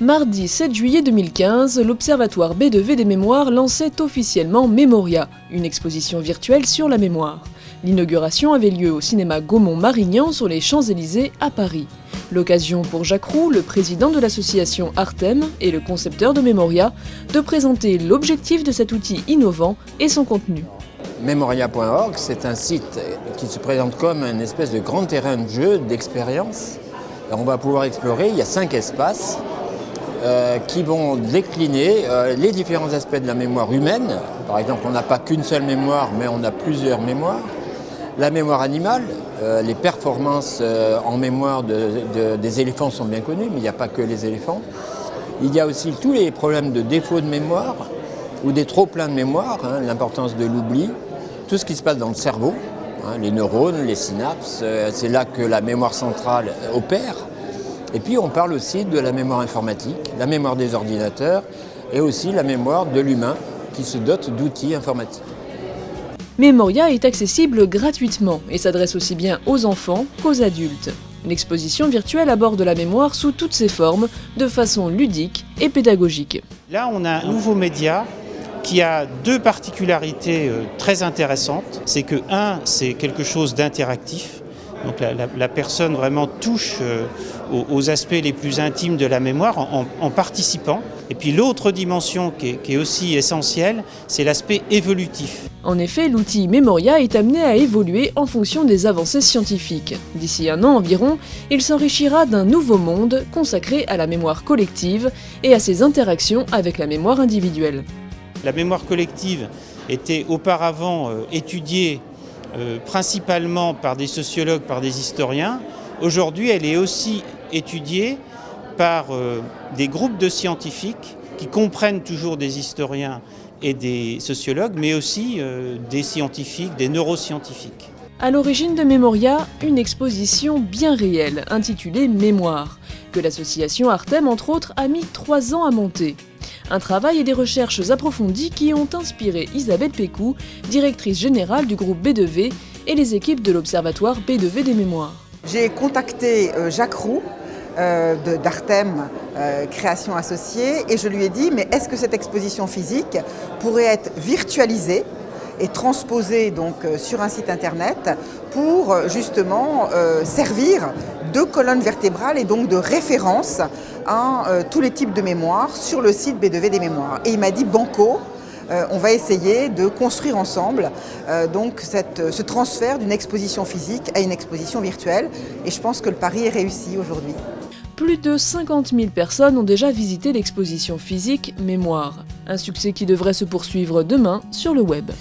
Mardi 7 juillet 2015, l'Observatoire B2V des mémoires lançait officiellement Memoria, une exposition virtuelle sur la mémoire. L'inauguration avait lieu au cinéma Gaumont-Marignan sur les Champs-Élysées à Paris. L'occasion pour Jacques Roux, le président de l'association Artem et le concepteur de Memoria, de présenter l'objectif de cet outil innovant et son contenu. Memoria.org, c'est un site qui se présente comme un espèce de grand terrain de jeu, d'expérience. On va pouvoir explorer, il y a 5 espaces qui vont décliner les différents aspects de la mémoire humaine. Par exemple, on n'a pas qu'une seule mémoire, mais on a plusieurs mémoires. La mémoire animale, les performances en mémoire des éléphants sont bien connues, mais il n'y a pas que les éléphants. Il y a aussi tous les problèmes de défaut de mémoire ou des trop-pleins de mémoire, l'importance de l'oubli, tout ce qui se passe dans le cerveau, les neurones, les synapses, c'est là que la mémoire centrale opère. Et puis on parle aussi de la mémoire informatique, la mémoire des ordinateurs et aussi la mémoire de l'humain qui se dote d'outils informatiques. Memoria est accessible gratuitement et s'adresse aussi bien aux enfants qu'aux adultes. L'exposition virtuelle aborde la mémoire sous toutes ses formes, de façon ludique et pédagogique. Là, on a un nouveau média qui a 2 particularités très intéressantes. C'est que, c'est quelque chose d'interactif. Donc la personne vraiment touche aux aspects les plus intimes de la mémoire en participant. Et puis l'autre dimension qui est aussi essentielle, c'est l'aspect évolutif. En effet, l'outil Memoria est amené à évoluer en fonction des avancées scientifiques. D'ici un an environ, il s'enrichira d'un nouveau monde consacré à la mémoire collective et à ses interactions avec la mémoire individuelle. La mémoire collective était auparavant étudiée principalement par des sociologues, par des historiens. Aujourd'hui, elle est aussi étudiée par des groupes de scientifiques qui comprennent toujours des historiens et des sociologues, mais aussi des scientifiques, des neuroscientifiques. À l'origine de Memoria, une exposition bien réelle, intitulée Mémoire, que l'association Artem, entre autres, a mis 3 ans à monter. Un travail et des recherches approfondies qui ont inspiré Isabelle Pécou, directrice générale du groupe B2V et les équipes de l'Observatoire B2V des mémoires. J'ai contacté Jacques Roux d'Artem Création Associée et je lui ai dit mais est-ce que cette exposition physique pourrait être virtualisée et transposée donc sur un site internet pour justement servir de colonne vertébrale et donc de référence à tous les types de mémoire sur le site B2V des mémoires. Et il m'a dit banco, on va essayer de construire ensemble donc ce transfert d'une exposition physique à une exposition virtuelle et je pense que le pari est réussi aujourd'hui. Plus de 50 000 personnes ont déjà visité l'exposition physique Mémoire, un succès qui devrait se poursuivre demain sur le web.